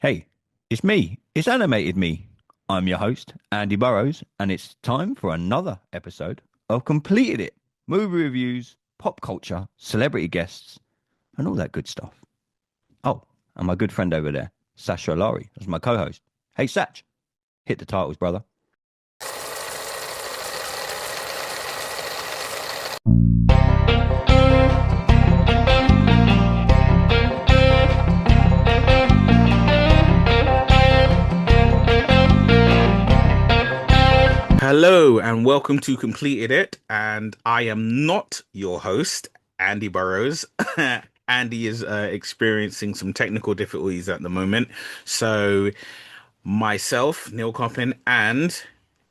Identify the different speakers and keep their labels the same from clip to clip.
Speaker 1: Hey, it's me. It's animated me. I'm your host, Andy Burrows, and it's time for another episode of Completed It. Movie reviews, pop culture, celebrity guests, and all that good stuff. Oh, and my good friend over there, Sasha Alari, is my co-host. Hey, Satch, hit the titles, brother.
Speaker 2: Hello and welcome to Completed It. And I am not your host, Andy Burrows. Andy is experiencing some technical difficulties at the moment. So, myself, Neil Coppin, and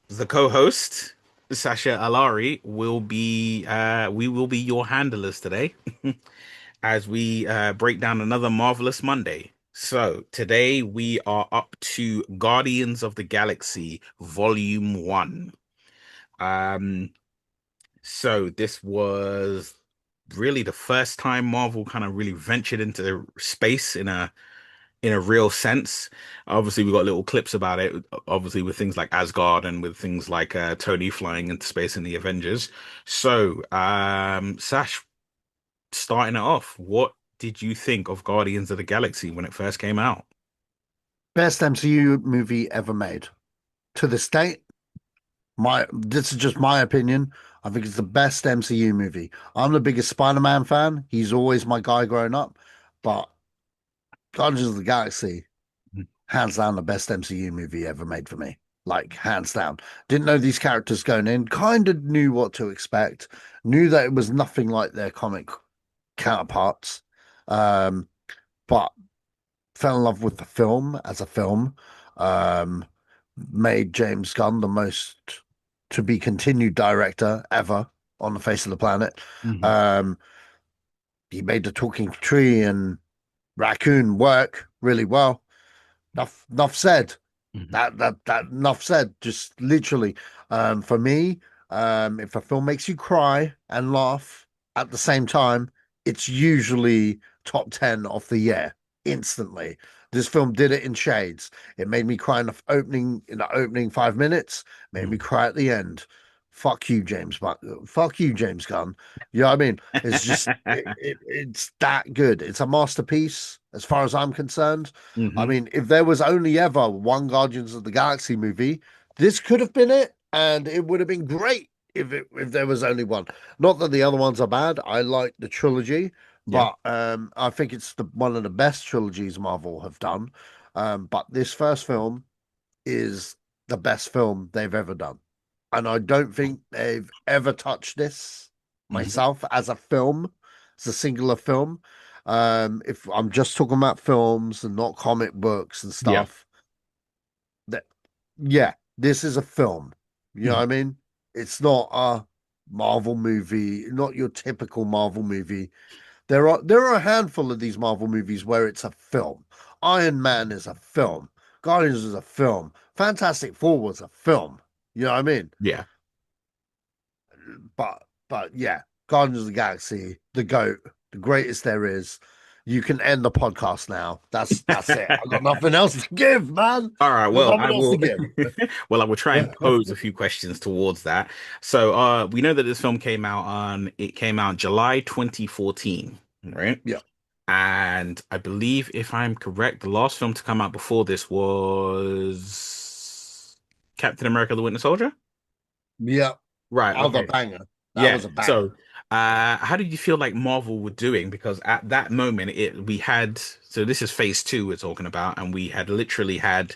Speaker 2: the co-host, Sasha Alari, we will be your handlers today as we break down another Marvelous Monday. So, today we are up to Guardians of the Galaxy Volume 1. Um, so this was really the first time Marvel kind of really ventured into space in a real sense. Obviously, we got little clips about it, obviously with things like Asgard and with things like Tony flying into space in the Avengers. So, Sash, starting it off, what did you think of Guardians of the Galaxy when it first came out?
Speaker 3: Best MCU movie ever made. To this date, my this is just my opinion. I think it's the best MCU movie. I'm the biggest Spider-Man fan. He's always my guy growing up, but Guardians of the Galaxy, hands down, the best MCU movie ever made for me. Like hands down. Didn't know these characters going in. Kind of knew what to expect. Knew that it was nothing like their comic counterparts. Um, but fell in love with the film as a film. Um, Made James Gunn the most to be continued director ever on the face of the planet.
Speaker 2: Hmm.
Speaker 3: Um, he made the talking tree and raccoon work really well. Enough said.
Speaker 2: Hmm.
Speaker 3: That enough said. Just literally, for me, if a film makes you cry and laugh at the same time, it's usually top 10 of the year instantly. This film did it in shades. It made me cry in the opening 5 minutes, made me cry at the end. Fuck you, James. Fuck you, James Gunn. You know what I mean? It's just it's that good. It's a masterpiece as far as I'm concerned. I
Speaker 2: Hmm.
Speaker 3: mean, if there was only ever one Guardians of the Galaxy movie, this could have been it, and it would have been great if there was only one. Not that the other ones are bad. I like the trilogy,
Speaker 2: Yeah.
Speaker 3: but I think it's the one of the best trilogies Marvel have done. But this first film is the best film they've ever done, and I don't think they've ever touched this
Speaker 2: Hmm.
Speaker 3: myself as a film, as a singular film. If I'm just talking about films and not comic books and
Speaker 2: Yeah.
Speaker 3: stuff, that yeah, this is a film. You know what I mean? It's not a Marvel movie, not your typical Marvel movie. There are a handful of these Marvel movies where it's a film. Iron Man is a film. Guardians is a film. Fantastic Four was a film. You know what I mean?
Speaker 2: Yeah.
Speaker 3: But yeah, Guardians of the Galaxy, the GOAT, the greatest there is. You can end the podcast now. That's it. I've got nothing else to give, man.
Speaker 2: All right,
Speaker 3: There's
Speaker 2: well, I
Speaker 3: nothing else to
Speaker 2: will
Speaker 3: give.
Speaker 2: well, I will try and pose a few questions towards that. So, we know that this film came out July 2014, right?
Speaker 3: Yeah.
Speaker 2: And I believe if I'm correct, the last film to come out before this was Captain America: The Winter Soldier?
Speaker 3: Yeah.
Speaker 2: Right,
Speaker 3: That was a
Speaker 2: okay.
Speaker 3: banger. That
Speaker 2: Yeah.
Speaker 3: was a banger.
Speaker 2: So, how did you feel like Marvel were doing? Because at that moment, it we had so this is phase two we're talking about, and we had literally had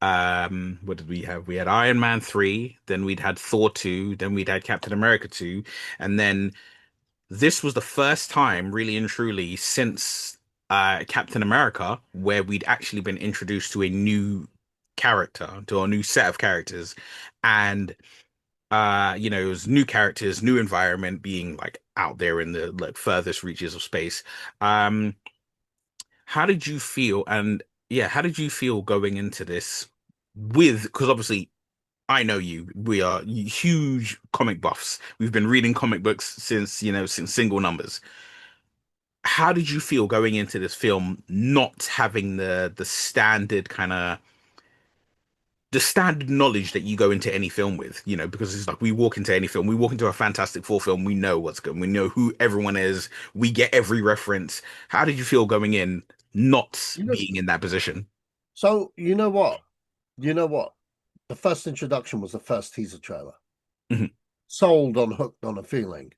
Speaker 2: what did we have? We had Iron Man 3, then we'd had Thor 2, then we'd had Captain America 2, and then this was the first time, really and truly, since Captain America, where we'd actually been introduced to a new character, to a new set of characters. And it was new characters, new environment, being like out there in the like furthest reaches of space. Um, how did you feel? And yeah, how did you feel going into this with, because obviously I know you, we are huge comic buffs. We've been reading comic books since, since single numbers. how did you feel going into this film not having the standard kind of the standard knowledge that you go into any film with, because it's like we walk into any film, we walk into a Fantastic Four film, we know what's going, we know who everyone is, we get every reference. How did you feel going in, not
Speaker 3: You know,
Speaker 2: being in that position?
Speaker 3: so you know what? You know what? The first introduction was the first teaser trailer.
Speaker 2: Mhm.
Speaker 3: Sold on Hooked on a Feeling.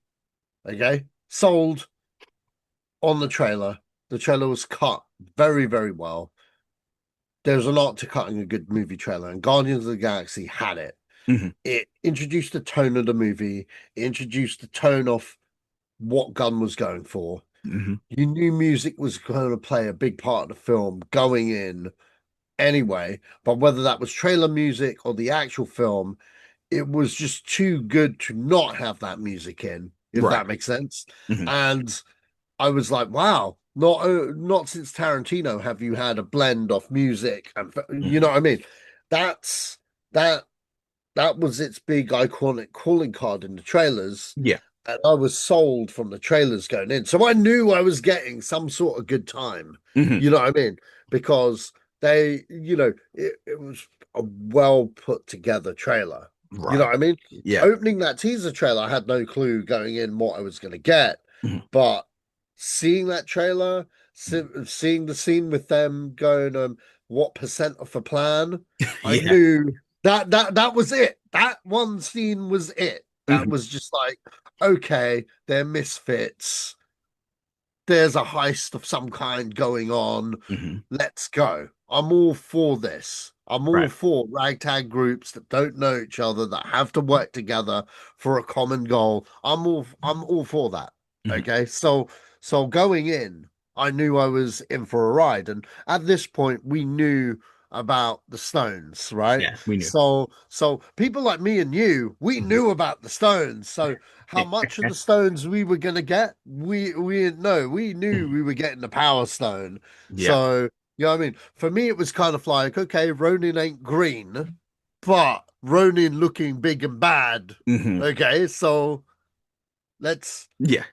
Speaker 3: Okay? Sold on the trailer. The trailer was cut very, very well. There's an art to cutting a good movie trailer, and Guardians of the Galaxy had it.
Speaker 2: Mhm.
Speaker 3: It introduced the tone of the movie, it introduced the tone of what Gunn was going for.
Speaker 2: Mhm.
Speaker 3: You knew music was going to play a big part of the film going in anyway, but whether that was trailer music or the actual film, it was just too good to not have that music in, if
Speaker 2: Right.
Speaker 3: that makes sense.
Speaker 2: Mhm.
Speaker 3: And I was like, wow, not since Tarantino have you had a blend of music and you know
Speaker 2: Mhm.
Speaker 3: what I mean? That's that that was its big iconic calling card in the trailers.
Speaker 2: Yeah.
Speaker 3: And I was sold from the trailers going in. So I knew I was getting some sort of good time.
Speaker 2: Mhm.
Speaker 3: You know what I mean? Because it was a well put together trailer. You know
Speaker 2: Right.
Speaker 3: what I mean?
Speaker 2: Yeah.
Speaker 3: Opening that teaser trailer, I had no clue going in what I was going to get.
Speaker 2: Mhm.
Speaker 3: But seeing that trailer, seeing the scene with them going, what percent of the plan, I
Speaker 2: Yeah.
Speaker 3: knew that was it. That one scene was it. That
Speaker 2: Mhm.
Speaker 3: was just like, okay, they're misfits. There's a heist of some kind going on.
Speaker 2: Mhm.
Speaker 3: Let's go. I'm all for this. I'm all
Speaker 2: Right.
Speaker 3: for ragtag groups that don't know each other, that have to work together for a common goal. I'm all for that.
Speaker 2: Mhm.
Speaker 3: Okay. So going in, I knew I was in for a ride. And at this point, we knew about the Stones, right?
Speaker 2: Yeah, we knew.
Speaker 3: So people like me and you, we knew about the Stones. So how much of the stones we were gonna get, we didn't know. We knew
Speaker 2: Mhm.
Speaker 3: we were getting the Power Stone.
Speaker 2: Yeah.
Speaker 3: So you know what I mean? For me, it was kind of like, okay, Ronin ain't green, but Ronin looking big and bad.
Speaker 2: Mhm.
Speaker 3: Okay, so let's
Speaker 2: Yeah.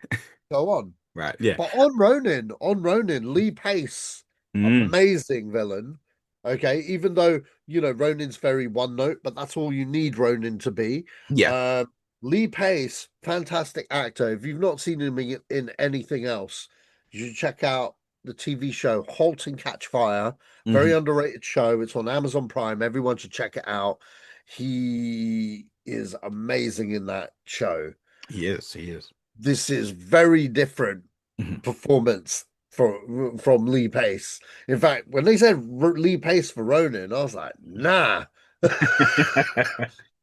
Speaker 3: go on.
Speaker 2: Right. Yeah.
Speaker 3: But on Ronin, Lee Pace,
Speaker 2: Mm.
Speaker 3: amazing villain. Okay, even though Ronin's very one note, but that's all you need Ronin to be.
Speaker 2: Yeah.
Speaker 3: Um, Lee Pace, fantastic actor. If you've not seen him in anything else, you should check out the TV show *Halt and Catch Fire*. Very
Speaker 2: Mhm.
Speaker 3: underrated show. It's on Amazon Prime. Everyone should check it out. He is amazing in that show.
Speaker 2: He is. He is.
Speaker 3: This is very different
Speaker 2: Mhm.
Speaker 3: performance from Lee Pace. In fact, when they said Lee Pace for Ronin, I was like, nah.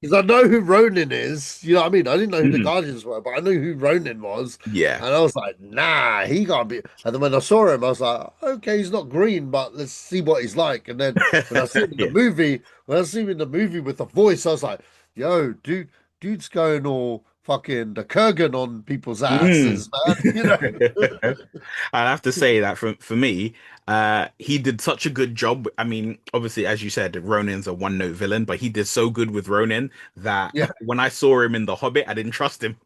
Speaker 3: Because I know who Ronin is. You know what I mean? I didn't know who the
Speaker 2: Mhm.
Speaker 3: Guardians were, but I knew who Ronin was.
Speaker 2: Yeah.
Speaker 3: And I was like, nah, he can't be. And then when I saw him, I was like, okay, he's not green, but let's see what he's like. And then when I see him in the
Speaker 2: Yeah.
Speaker 3: movie, when I see him in the movie with the voice, I was like, yo, dude's going all fucking the Kurgan on people's
Speaker 2: Mm.
Speaker 3: asses, man. You know?
Speaker 2: I have to say that for me, he did such a good job. I mean, obviously, as you said, Ronin's a one-note villain, but he did so good with Ronin that
Speaker 3: Yeah.
Speaker 2: when I saw him in The Hobbit, I didn't trust him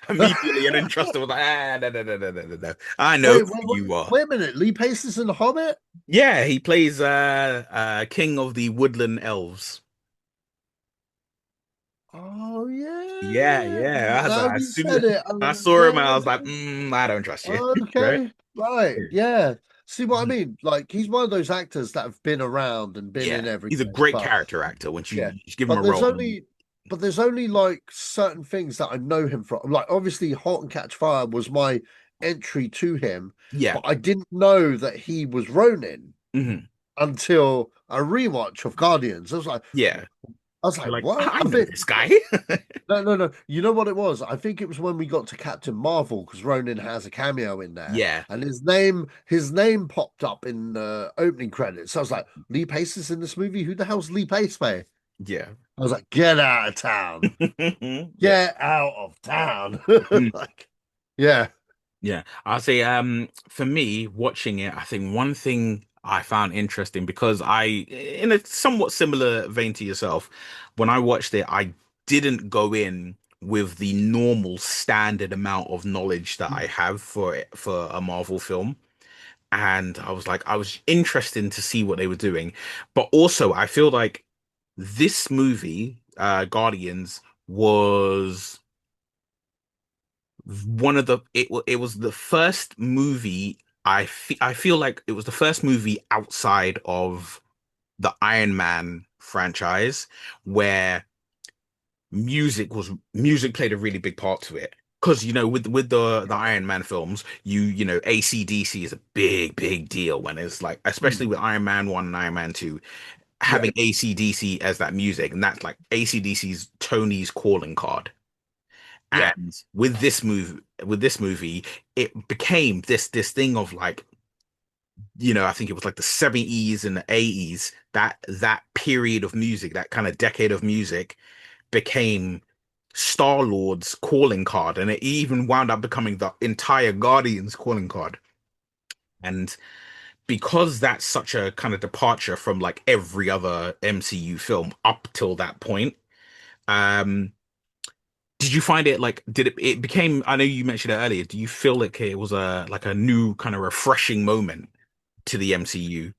Speaker 2: immediately. I didn't trust him. I was like, no, no, no, no, no, no, no. I know
Speaker 3: Wait,
Speaker 2: who
Speaker 3: wait,
Speaker 2: you
Speaker 3: wait,
Speaker 2: are.
Speaker 3: wait a minute. Lee Pace is in The Hobbit?
Speaker 2: Yeah, he plays King of the Woodland Elves.
Speaker 3: Oh
Speaker 2: Yeah,
Speaker 3: yeah.
Speaker 2: yeah.
Speaker 3: Now
Speaker 2: As
Speaker 3: you
Speaker 2: soon as
Speaker 3: said it.
Speaker 2: I saw
Speaker 3: Yeah,
Speaker 2: him, I was like,
Speaker 3: okay.
Speaker 2: I don't trust you, right?
Speaker 3: Okay. Right. Yeah. See what I mean? Like he's one of those actors that have been around and been
Speaker 2: Yeah,
Speaker 3: in
Speaker 2: he's a
Speaker 3: everything.
Speaker 2: great
Speaker 3: But
Speaker 2: character actor. Once
Speaker 3: yeah.
Speaker 2: you just give him a
Speaker 3: But there's
Speaker 2: role,
Speaker 3: only but there's only like certain things that I know him from. Like obviously Halt and Catch Fire was my entry to him,
Speaker 2: yeah,
Speaker 3: but I didn't know that he was Ronin
Speaker 2: hmm
Speaker 3: until a rewatch of Guardians.
Speaker 2: yeah.
Speaker 3: I was
Speaker 2: You're
Speaker 3: like,
Speaker 2: like,
Speaker 3: what?
Speaker 2: I
Speaker 3: I
Speaker 2: know
Speaker 3: think
Speaker 2: this guy.
Speaker 3: no, no, no. You know what it was? I think it was when we got to Captain Marvel because Ronin has a cameo in there,
Speaker 2: Yeah,
Speaker 3: and his name popped up in the opening credits. So I was like, Lee Pace is in this movie. Who the hell's Lee Pace, mate?
Speaker 2: yeah,
Speaker 3: I was like, get out of town,
Speaker 2: yeah.
Speaker 3: get out of town.
Speaker 2: Mm.
Speaker 3: Like, yeah,
Speaker 2: Yeah, I'll say for me watching it, I think one thing I found interesting because in a somewhat similar vein to yourself, when I watched it, I didn't go in with the normal standard amount of knowledge that I have for a Marvel film. And I was interested to see what they were doing. But also I feel like this movie, Guardians, was it was the first movie I feel like it was the first movie outside of the Iron Man franchise where music played a really big part to it. Because with the Iron Man films, AC/DC is a big deal when it's like, especially with Iron Man 1 and Iron Man 2,
Speaker 3: Yeah.
Speaker 2: having AC/DC as that music, and that's like AC/DC's Tony's calling card.
Speaker 3: Yeah.
Speaker 2: And with this movie, it became this thing of like, I think it was like the 70s and the 80s, that period of music, that kind of decade of music became Star-Lord's calling card, and it even wound up becoming the entire Guardians calling card. And because that's such a kind of departure from like every other MCU film up till that point, um, did you find it like it became, I know you mentioned it earlier, do you feel like it was a new kind of refreshing moment to the MCU?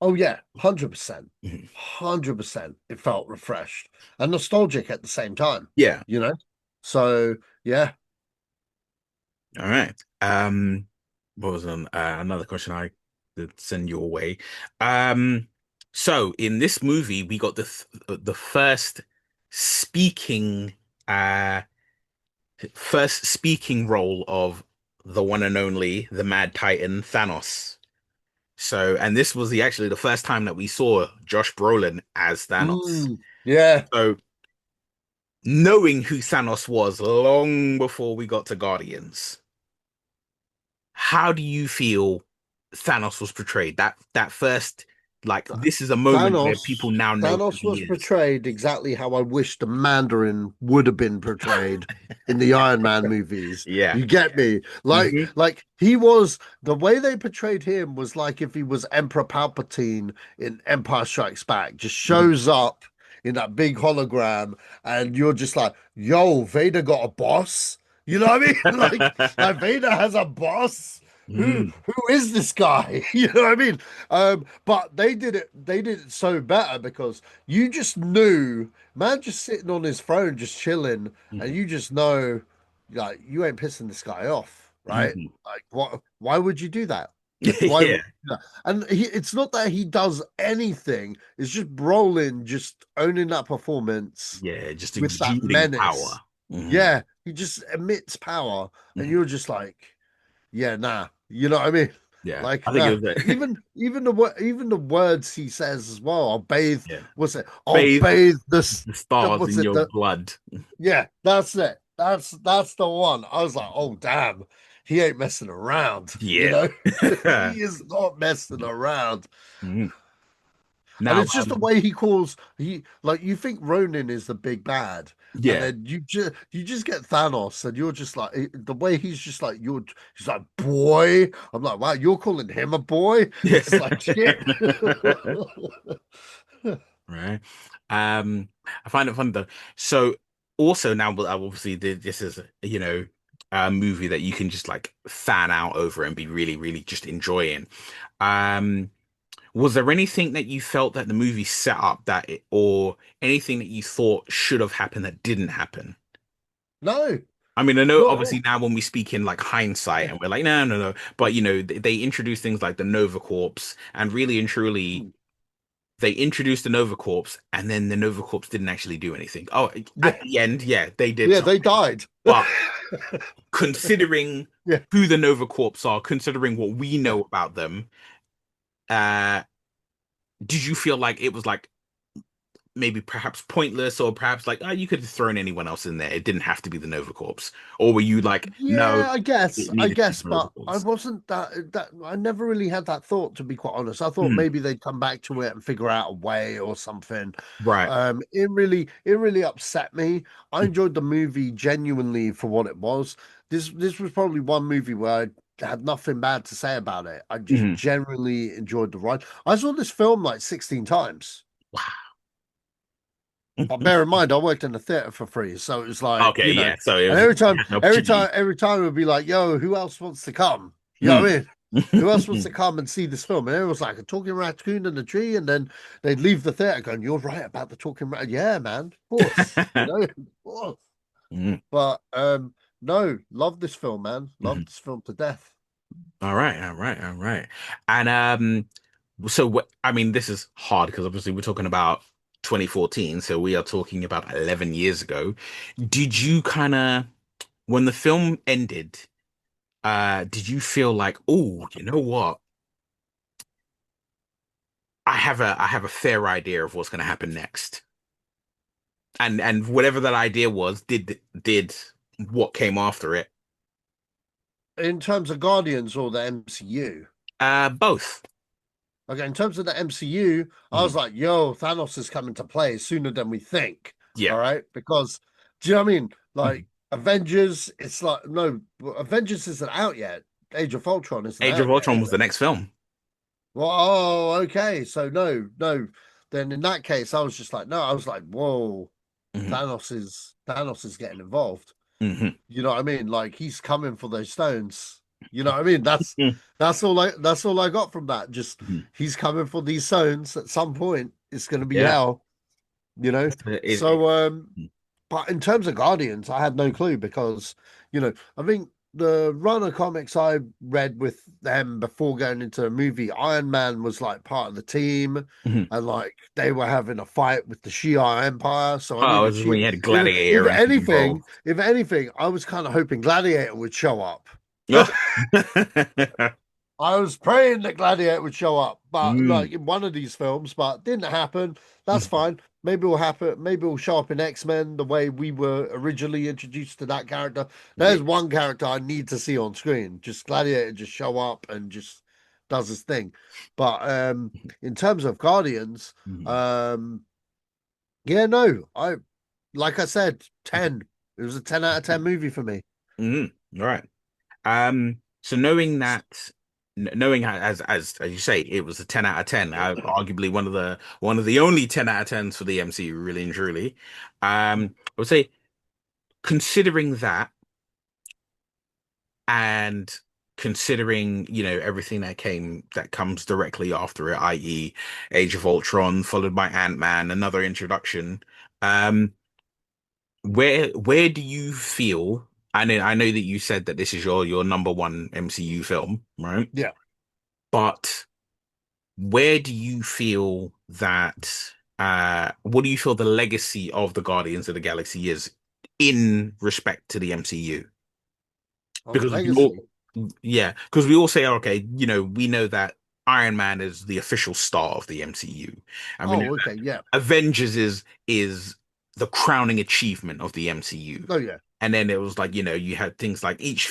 Speaker 3: Oh yeah, 100%.
Speaker 2: Mhm.
Speaker 3: 100%. It felt refreshed and nostalgic at the same time,
Speaker 2: Yeah.
Speaker 3: you know? So yeah.
Speaker 2: All right. What was another question I did send your way? Um, so in this movie, we got the speaking uh first speaking role of the one and only the Mad Titan Thanos. So, and this was the first time that we saw Josh Brolin as Thanos.
Speaker 3: Yeah.
Speaker 2: So, knowing who Thanos was long before we got to Guardians, how do you feel Thanos was portrayed? That first, like, this is a moment where
Speaker 3: Thanos
Speaker 2: people now know who
Speaker 3: Thanos
Speaker 2: he
Speaker 3: was
Speaker 2: is.
Speaker 3: portrayed exactly how I wish the Mandarin would have been portrayed in the Iron Man movies.
Speaker 2: Yeah.
Speaker 3: You get me?
Speaker 2: Mhm.
Speaker 3: Like he was the way they portrayed him was like if he was Emperor Palpatine in Empire Strikes Back, just
Speaker 2: Mhm.
Speaker 3: shows up in that big hologram, and you're just like, yo, Vader got a boss. You know what I mean? Like Vader has a boss.
Speaker 2: Mm.
Speaker 3: Who is this guy? You know what I mean? But they did it so better because you just knew, man, just sitting on his throne, just chilling, and
Speaker 2: Mhm.
Speaker 3: you just know, like, you ain't pissing this guy off, right?
Speaker 2: Mhm.
Speaker 3: Like, what? Why would you do that? Why would
Speaker 2: Yeah.
Speaker 3: you do that? And it's not that he does anything; it's just Brolin just owning that performance
Speaker 2: Yeah, just
Speaker 3: with that
Speaker 2: exuding power.
Speaker 3: menace.
Speaker 2: Mhm.
Speaker 3: Yeah, he just emits power, and
Speaker 2: Mhm.
Speaker 3: you're just like, yeah, nah. You know what I mean?
Speaker 2: Yeah.
Speaker 3: Like,
Speaker 2: I think it
Speaker 3: nah.
Speaker 2: was that.
Speaker 3: Even the words he says as well. I'll bathe.
Speaker 2: Yeah.
Speaker 3: What's it? I'll
Speaker 2: Bathe
Speaker 3: bathe
Speaker 2: the stars
Speaker 3: what's
Speaker 2: in
Speaker 3: it?
Speaker 2: your blood.
Speaker 3: Yeah, that's it. That's the one. I was like, oh damn, he ain't messing around. You
Speaker 2: Yeah.
Speaker 3: know, he is not messing around.
Speaker 2: Mhm.
Speaker 3: And
Speaker 2: Now,
Speaker 3: it's just the way he calls he like you think Ronin is the big bad, and
Speaker 2: yeah.
Speaker 3: then you just get Thanos, and you're just like the way he's just like he's like boy. I'm like, wow, you're calling him a boy? It's like shit.
Speaker 2: Right. I find it fun though. So also now, but obviously this is a movie that you can just like fan out over and be really, really just enjoying. Um, was there anything that you felt that the movie set up or anything that you thought should have happened that didn't happen?
Speaker 3: No,
Speaker 2: I mean, I know
Speaker 3: not at
Speaker 2: obviously
Speaker 3: all.
Speaker 2: now when we speak in like hindsight and we're like, no, no, no, but they introduce things like the Nova Corps, and really and truly they introduced the Nova Corps, and then the Nova Corps didn't actually do anything. Oh, at
Speaker 3: Yeah,
Speaker 2: the end, yeah, they did
Speaker 3: yeah, they
Speaker 2: something.
Speaker 3: died.
Speaker 2: But considering
Speaker 3: Yeah,
Speaker 2: who the Nova Corps are, considering what we
Speaker 3: yeah.
Speaker 2: know about them, uh, did you feel like it was like maybe perhaps pointless, or perhaps like, oh, you could have thrown anyone else in there? It didn't have to be the Nova Corps. Or were you like, no,
Speaker 3: Yeah, I guess,
Speaker 2: it needed to be the Nova
Speaker 3: but I
Speaker 2: Corps?
Speaker 3: wasn't that I never really had that thought, to be quite honest. I thought
Speaker 2: Hmm.
Speaker 3: maybe they'd come back to it and figure out a way or something.
Speaker 2: Right.
Speaker 3: It really upset me. I enjoyed the movie genuinely for what it was. This was probably one movie where I had nothing bad to say about it. I just
Speaker 2: Mhm.
Speaker 3: genuinely enjoyed the ride. I saw this film like 16 times.
Speaker 2: Wow.
Speaker 3: But bear in mind, I worked in the theater for free, so it was like,
Speaker 2: Okay, yeah. So it
Speaker 3: and
Speaker 2: was an opportunity.
Speaker 3: every time it would be like, "Yo, who else wants to come?" You know what
Speaker 2: Mm.
Speaker 3: I mean? Who else wants to come and see this film? And it was like a talking raccoon in the tree, and then they'd leave the theater going, "You're right about the talking raccoon." Yeah, man, of course, of course.
Speaker 2: Mm.
Speaker 3: But no, love this film, man. Love
Speaker 2: Mhm.
Speaker 3: this film to death.
Speaker 2: All right, all right, all right. And so what, I mean, this is hard because obviously we're talking about 2014, so we are talking about 11 years ago. Did you kind of, when the film ended, did you feel like, oh, you know what? I have a fair idea of what's going to happen next. And whatever that idea was, did what came after it.
Speaker 3: In terms of Guardians or the MCU.
Speaker 2: Both.
Speaker 3: Okay, in terms of the MCU, I was
Speaker 2: Mhm.
Speaker 3: like, yo, Thanos is coming to play sooner than we think.
Speaker 2: Yeah.
Speaker 3: All right. Because do you know what I mean?
Speaker 2: Mhm.
Speaker 3: Like Avengers, it's like no, Avengers isn't out yet. Age of Ultron isn't
Speaker 2: Age of
Speaker 3: out yet,
Speaker 2: Ultron
Speaker 3: is
Speaker 2: was
Speaker 3: it?
Speaker 2: the next film.
Speaker 3: Well, oh, okay. So no, no. Then in that case, I was just like, no, I was like, whoa,
Speaker 2: Hmm.
Speaker 3: Thanos is getting involved.
Speaker 2: Hmm.
Speaker 3: You know what I mean? Like he's coming for those stones. You know what I mean? That's all I got from that. Just
Speaker 2: Hmm.
Speaker 3: he's coming for these stones at some point. It's gonna be
Speaker 2: Yeah.
Speaker 3: hell, you know.
Speaker 2: It-
Speaker 3: So but in terms of Guardians, I had no clue because, I think the run of comics I read with them before going into a movie, Iron Man was like part of the team,
Speaker 2: Mhm.
Speaker 3: and like they were having a fight with the Shi'ar Empire. So I knew
Speaker 2: Oh,
Speaker 3: the
Speaker 2: this is when
Speaker 3: Shi
Speaker 2: you had
Speaker 3: if
Speaker 2: Gladiator and things
Speaker 3: anything,
Speaker 2: involved.
Speaker 3: if anything, I was kind of hoping Gladiator would show up. I was praying that Gladiator would show up, but
Speaker 2: Mm.
Speaker 3: like in one of these films, but didn't happen. That's
Speaker 2: Mhm.
Speaker 3: fine. Maybe it'll happen. Maybe it'll show up in X-Men the way we were originally introduced to that character.
Speaker 2: Yeah.
Speaker 3: There's one character I need to see on screen. Just Gladiator just show up and just does his thing. But in terms of Guardians,
Speaker 2: Mhm.
Speaker 3: um yeah, no, I like I said, 10. It was a 10 out of 10 movie for me.
Speaker 2: Mhm. All right. So knowing that, knowing how, as you say, it was a 10 out of 10, arguably one of the only 10 out of 10s for the MCU, really and truly. I would say, considering that, and considering, everything that comes directly after it, i.e., Age of Ultron, followed by Ant-Man, another introduction. Um, where do you feel? I know that you said that this is your number one MCU film, right?
Speaker 3: Yeah.
Speaker 2: But where do you feel that what do you feel the legacy of the Guardians of the Galaxy is in respect to the MCU?
Speaker 3: Of
Speaker 2: Because we all
Speaker 3: Legacy.
Speaker 2: yeah, because we all say, okay, we know that Iron Man is the official star of the MCU, and we know
Speaker 3: Oh, okay, yeah.
Speaker 2: Avengers is the crowning achievement of the MCU.
Speaker 3: Oh, yeah.
Speaker 2: And then it was like, you had things like each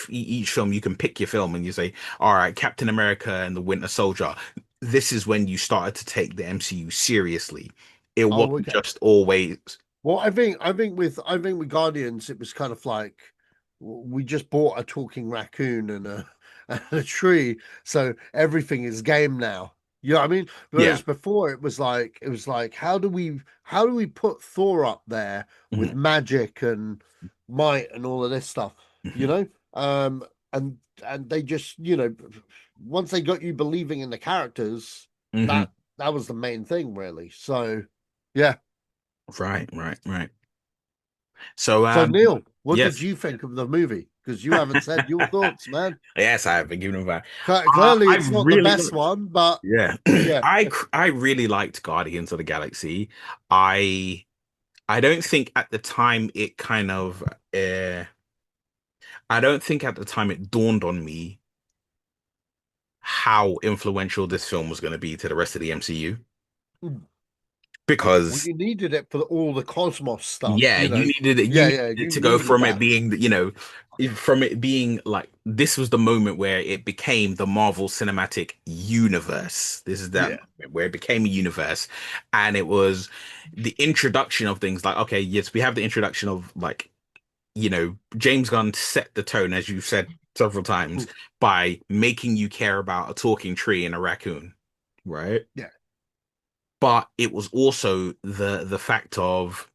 Speaker 2: film you can pick your film and you say, all right, Captain America and the Winter Soldier. This is when you started to take the MCU seriously. It
Speaker 3: Oh,
Speaker 2: wasn't
Speaker 3: okay.
Speaker 2: just always.
Speaker 3: Well, I think with Guardians, it was kind of like we just bought a talking raccoon and a and a tree, so everything is game now. You know what I mean?
Speaker 2: Yeah.
Speaker 3: Whereas before it was like how do we put Thor up there with
Speaker 2: Hmm.
Speaker 3: magic and might and all of this stuff, you
Speaker 2: Hmm.
Speaker 3: know? And they just, once they got you believing in the characters,
Speaker 2: Hmm.
Speaker 3: that was the main thing really. So yeah.
Speaker 2: Right, right, right. So,
Speaker 3: So Neil, what did
Speaker 2: yes.
Speaker 3: you think of the movie? Because you haven't said your thoughts, man.
Speaker 2: Yes, I have been given that.
Speaker 3: Clearly,
Speaker 2: I
Speaker 3: it's not the
Speaker 2: really
Speaker 3: best one, but
Speaker 2: Yeah.
Speaker 3: yeah.
Speaker 2: I really liked Guardians of the Galaxy. I I don't think at the time it kind of I don't think at the time it dawned on me how influential this film was going to be to the rest of the MCU
Speaker 3: Well,
Speaker 2: because
Speaker 3: you needed it for all the cosmos stuff,
Speaker 2: yeah, you needed it. You
Speaker 3: Yeah,
Speaker 2: needed
Speaker 3: yeah,
Speaker 2: it
Speaker 3: you
Speaker 2: to go
Speaker 3: needed
Speaker 2: from it
Speaker 3: that.
Speaker 2: being, from it being like this was the moment where it became the Marvel Cinematic Universe. This is that
Speaker 3: Yeah.
Speaker 2: moment where it became a universe, and it was the introduction of things like, okay, yes, we have the introduction of like, James Gunn set the tone, as you've said several times, by making you care about a talking tree and a raccoon, right?
Speaker 3: Yeah.
Speaker 2: But it was also the fact of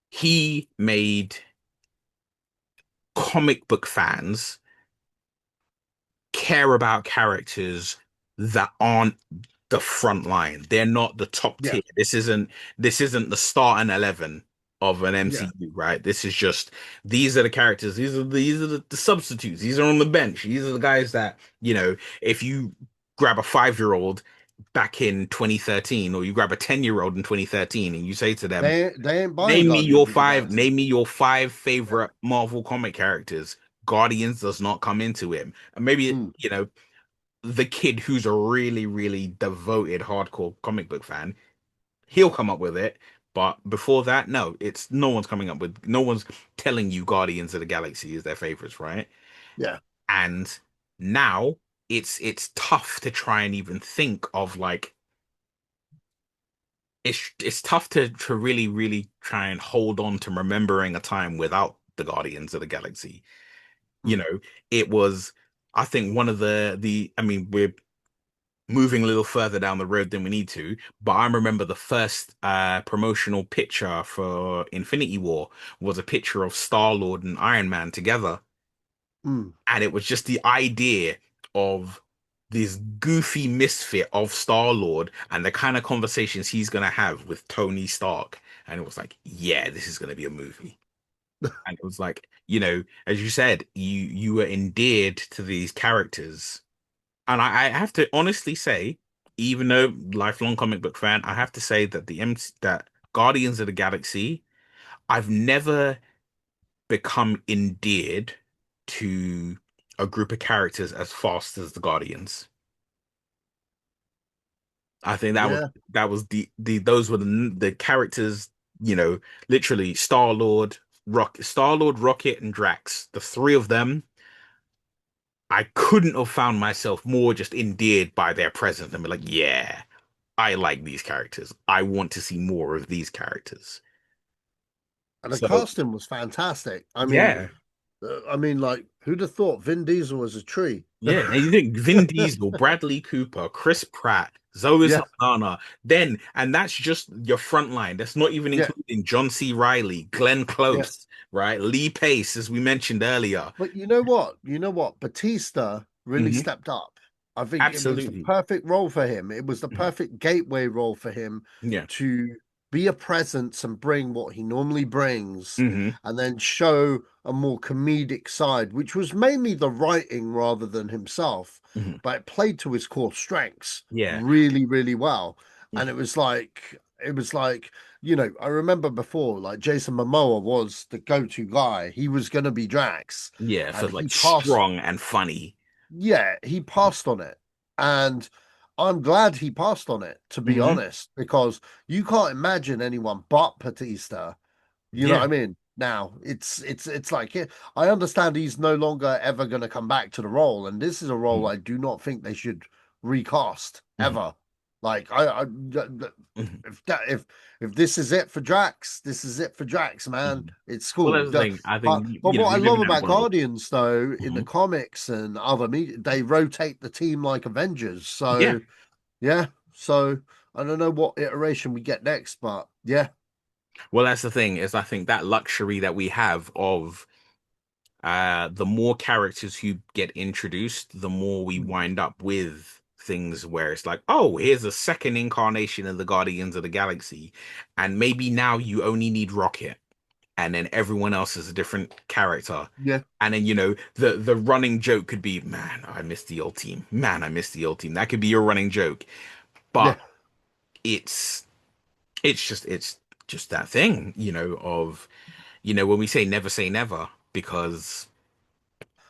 Speaker 2: he made comic book fans care about characters that aren't the front line. They're not the top
Speaker 3: Yeah,
Speaker 2: tier. This isn't the starting 11 of an
Speaker 3: yeah.
Speaker 2: MCU, right? This is just these are the characters. These are the substitutes. These are on the bench. These are the guys that, if you grab a 5-year-old back in 2013 or you grab a 10-year-old in 2013 and you say to them,
Speaker 3: They ain't buying Guardians of the Galaxy.
Speaker 2: name me your five favorite Marvel comic characters. Guardians does not come into him. And maybe,
Speaker 3: Mm.
Speaker 2: the kid who's a really, really devoted hardcore comic book fan, he'll come up with it. But before that, no, it's no one's telling you Guardians of the Galaxy is their favorites, right?
Speaker 3: Yeah,
Speaker 2: And now it's tough to try and even think of like it's tough to really, really try and hold on to remembering a time without the Guardians of the Galaxy. You
Speaker 3: mm.
Speaker 2: know, it was I think one of the I mean, we're moving a little further down the road than we need to, but I remember the first promotional picture for Infinity War was a picture of Star-Lord and Iron Man together.
Speaker 3: Mm.
Speaker 2: And it was just the idea of this goofy misfit of Star-Lord and the kind of conversations he's gonna have with Tony Stark. And it was like, yeah, this is gonna be a movie. And it was like, as you said, you were endeared to these characters. And I have to honestly say, even though lifelong comic book fan, I have to say that that Guardians of the Galaxy, I've never become endeared to a group of characters as fast as the Guardians. I think
Speaker 3: Yeah.
Speaker 2: that was the those were the characters, literally Star-Lord, Rocket, and Drax. The three of them, I couldn't have found myself more just endeared by their presence and be like, yeah, I like these characters. I want to see more of these characters.
Speaker 3: And the
Speaker 2: So
Speaker 3: casting was fantastic.
Speaker 2: yeah,
Speaker 3: Like, who'd have thought Vin Diesel was a tree?
Speaker 2: yeah. And you think Vin Diesel, Bradley Cooper, Chris Pratt, Zoe
Speaker 3: Yeah,
Speaker 2: Saldana, and that's just your front line. That's not even
Speaker 3: yeah,
Speaker 2: including John C. Riley, Glenn
Speaker 3: yeah.
Speaker 2: Close, right? Lee Pace, as we mentioned earlier.
Speaker 3: But you know what? Batista really
Speaker 2: Hmm.
Speaker 3: stepped up. I think it was the
Speaker 2: Absolutely.
Speaker 3: perfect role for him. It was the
Speaker 2: Mhm.
Speaker 3: perfect gateway role for him
Speaker 2: Yeah.
Speaker 3: to be a presence and bring what he normally brings,
Speaker 2: Hmm.
Speaker 3: and then show a more comedic side, which was mainly the writing rather than himself.
Speaker 2: Hmm.
Speaker 3: But it played to his core strengths
Speaker 2: Yeah.
Speaker 3: really, really well. And
Speaker 2: Mhm.
Speaker 3: I remember before, like Jason Momoa was the go-to guy. He was going to be Drax,
Speaker 2: Yeah. For
Speaker 3: and he
Speaker 2: like
Speaker 3: passed.
Speaker 2: strong and funny.
Speaker 3: Yeah, he passed on it, and I'm glad he passed on it, to be
Speaker 2: Hmm.
Speaker 3: honest, because you can't imagine anyone but Batista. You know what
Speaker 2: Yeah.
Speaker 3: I mean? Now it's like I understand he's no longer ever going to come back to the role, and this is a role
Speaker 2: Mhm.
Speaker 3: I do not think they should recast
Speaker 2: Mhm.
Speaker 3: ever. Like
Speaker 2: Mhm.
Speaker 3: if this is it for Drax, this is it for Drax, man.
Speaker 2: Mhm.
Speaker 3: It's
Speaker 2: Well,
Speaker 3: cool.
Speaker 2: that's the thing. I
Speaker 3: But
Speaker 2: think,
Speaker 3: but what I
Speaker 2: we live
Speaker 3: love
Speaker 2: in that
Speaker 3: about
Speaker 2: world.
Speaker 3: Guardians, though, in the
Speaker 2: Mhm.
Speaker 3: comics and other media, they rotate the team like Avengers.
Speaker 2: Yeah.
Speaker 3: So yeah, so I don't know what iteration we get next, but yeah.
Speaker 2: Well, that's the thing is I think that luxury that we have of the more characters who get introduced, the more we
Speaker 3: Mm.
Speaker 2: wind up with things where it's like, oh, here's a second incarnation of the Guardians of the Galaxy. And maybe now you only need Rocket, and then everyone else is a different character.
Speaker 3: Yeah,
Speaker 2: And then, the running joke could be, man, I miss the old team. Man, I miss the old team. That could be your running joke.
Speaker 3: yeah.
Speaker 2: But it's it's just that thing, of when we say never, because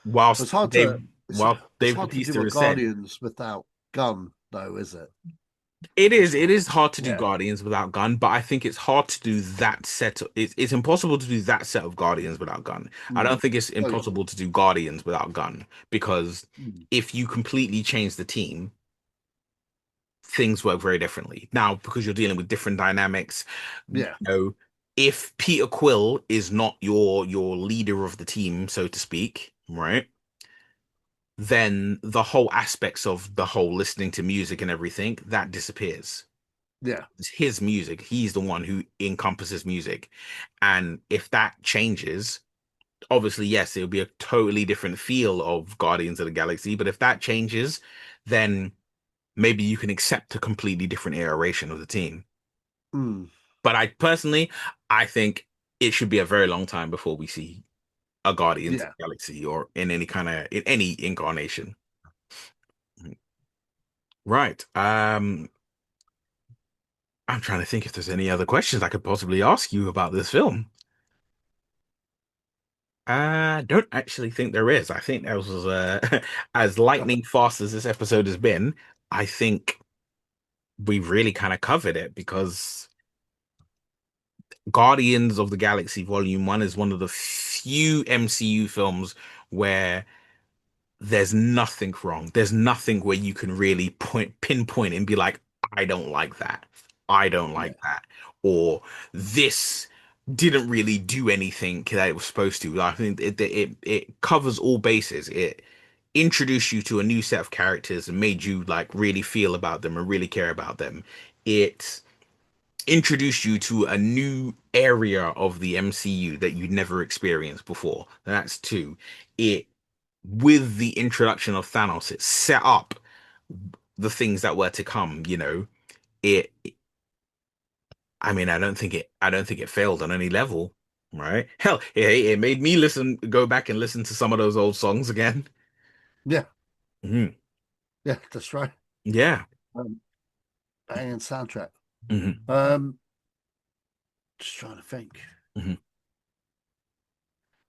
Speaker 3: It's hard to it's
Speaker 2: whilst
Speaker 3: it's
Speaker 2: Dave
Speaker 3: hard to do
Speaker 2: Bautista
Speaker 3: a
Speaker 2: has said
Speaker 3: Guardians without Gun, though, is it?
Speaker 2: it is hard to do
Speaker 3: Yeah.
Speaker 2: Guardians without Gun, but I think it's hard to do that set of it's impossible to do that set of Guardians without Gun. I
Speaker 3: Mm.
Speaker 2: don't think it's
Speaker 3: Oh yeah.
Speaker 2: impossible to do Guardians without Gun, because
Speaker 3: Mm.
Speaker 2: if you completely change the team, things work very differently. Now, because you're dealing with different dynamics,
Speaker 3: Yeah.
Speaker 2: if Peter Quill is not your leader of the team, so to speak, right? Then the whole aspects of the whole listening to music and everything that disappears.
Speaker 3: Yeah.
Speaker 2: It's his music. He's the one who encompasses music. And if that changes, obviously, yes, it'll be a totally different feel of Guardians of the Galaxy. But if that changes, then maybe you can accept a completely different iteration of the team.
Speaker 3: Mm.
Speaker 2: But I personally, I think it should be a very long time before we see a Guardians of
Speaker 3: Yeah.
Speaker 2: the Galaxy or in any kind of in any incarnation. Right. I'm trying to think if there's any other questions I could possibly ask you about this film. I don't actually think there is. I think that was as lightning fast as this episode has been. I think we really kind of covered it because Guardians of the Galaxy Volume 1 is one of the few MCU films where there's nothing wrong. There's nothing where you can really pinpoint and be like, I don't like that. I don't
Speaker 3: Yeah.
Speaker 2: like that. Or this didn't really do anything that it was supposed to. I think it covers all bases. It introduced you to a new set of characters and made you like really feel about them and really care about them. It introduced you to a new area of the MCU that you'd never experienced before. That's two. It with the introduction of Thanos, it set up the things that were to come, you know. It I mean, I don't think it failed on any level, right? Hell, it made me go back and listen to some of those old songs again.
Speaker 3: Yeah.
Speaker 2: Mhm.
Speaker 3: Yeah. That's right.
Speaker 2: Yeah.
Speaker 3: Banging soundtrack.
Speaker 2: Mhm.
Speaker 3: Just trying to think.
Speaker 2: Mhm.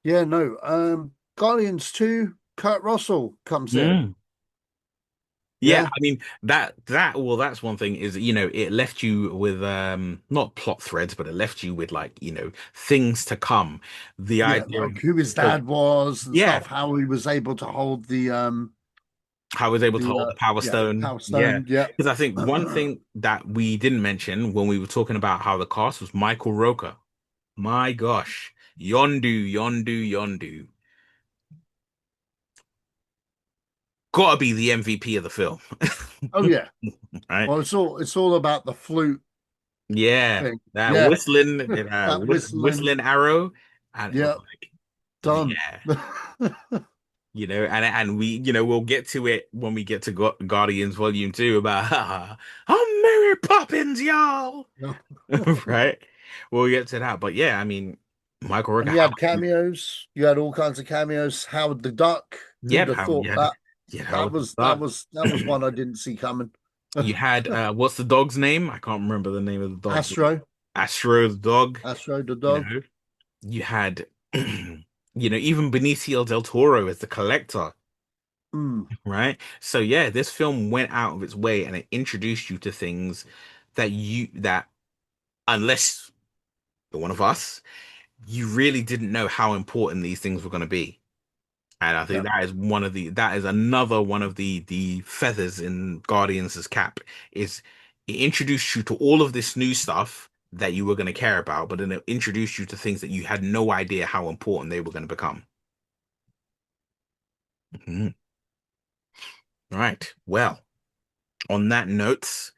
Speaker 3: Yeah. No. Guardians 2. Kurt Russell comes in.
Speaker 2: Mm. Yeah,
Speaker 3: Yeah.
Speaker 2: I mean well that's one thing is it left you with not plot threads but it left you with like things to come. The
Speaker 3: Yeah.
Speaker 2: idea of
Speaker 3: Like who his dad was and
Speaker 2: yeah,
Speaker 3: stuff. How he was able to hold
Speaker 2: I was able to
Speaker 3: the
Speaker 2: hold the Power
Speaker 3: yeah,
Speaker 2: Stone.
Speaker 3: Power
Speaker 2: Yeah,
Speaker 3: Stone. Yeah.
Speaker 2: because I think one thing that we didn't mention when we were talking about how the cast was Michael Rooker. My gosh, Yondu, Yondu, Yondu, gotta be the MVP of the film,
Speaker 3: Oh yeah.
Speaker 2: right?
Speaker 3: Well, it's all about the flute
Speaker 2: Yeah,
Speaker 3: thing.
Speaker 2: that
Speaker 3: Yeah.
Speaker 2: whistling,
Speaker 3: That whistling.
Speaker 2: whistling arrow, and it was
Speaker 3: Yeah.
Speaker 2: like,
Speaker 3: Done.
Speaker 2: yeah, and we, we'll get to it when we get to Guardians Volume 2 about I'm Mary Poppins, y'all. Right? We'll get to that. But yeah, I mean, Michael Rooker,
Speaker 3: And you had cameos. You had all kinds of cameos. Howard the Duck. Who'd have
Speaker 2: How
Speaker 3: thought that?
Speaker 2: how
Speaker 3: That
Speaker 2: was
Speaker 3: was that
Speaker 2: that?
Speaker 3: was that was one I didn't see coming.
Speaker 2: You had what's the dog's name? I can't remember the name of the dog.
Speaker 3: Astro.
Speaker 2: Astro the dog.
Speaker 3: Astro the
Speaker 2: You
Speaker 3: dog.
Speaker 2: know, you had even Benicio del Toro as the collector,
Speaker 3: Mm.
Speaker 2: right? So yeah, this film went out of its way and it introduced you to things that unless you're one of us, you really didn't know how important these things were going to be. And I think
Speaker 3: Yeah.
Speaker 2: that is another one of the feathers in Guardians' cap is it introduced you to all of this new stuff that you were going to care about, but then it introduced you to things that you had no idea how important they were going to become. Mhm. Right. Well, on that note,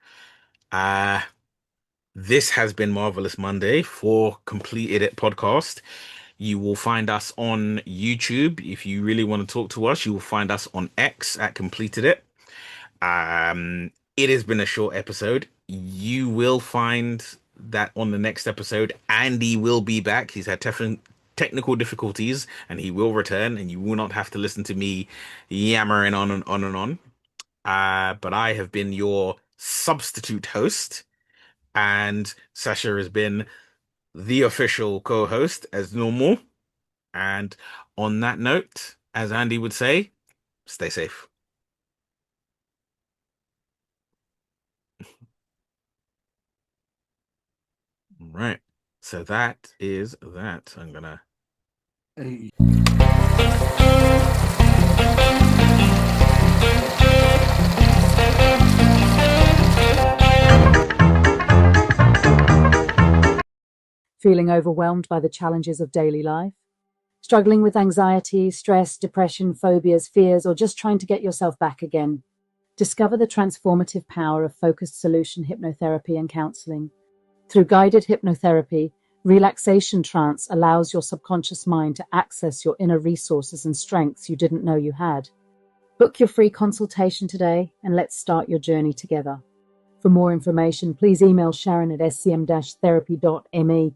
Speaker 2: uh, this has been Marvelous Monday for Completed It podcast. You will find us on YouTube. If you really want to talk to us, you will find us on X at Completed It. It has been a short episode. You will find that on the next episode, Andy will be back. He's had technical difficulties and he will return, and you will not have to listen to me yammering on and on and on. But I have been your substitute host, and Sasha has been the official co-host as normal. And on that note, as Andy would say, stay safe. Right. So that is that. I'm gonna.
Speaker 3: Hey.
Speaker 4: Feeling overwhelmed by the challenges of daily life? Struggling with anxiety, stress, depression, phobias, fears, or just trying to get yourself back again? Discover the transformative power of focused solution hypnotherapy and counseling. Through guided hypnotherapy, relaxation trance allows your subconscious mind to access your inner resources and strengths you didn't know you had. Book your free consultation today and let's start your journey together. For more information, please email Sharon at scm-therapy.me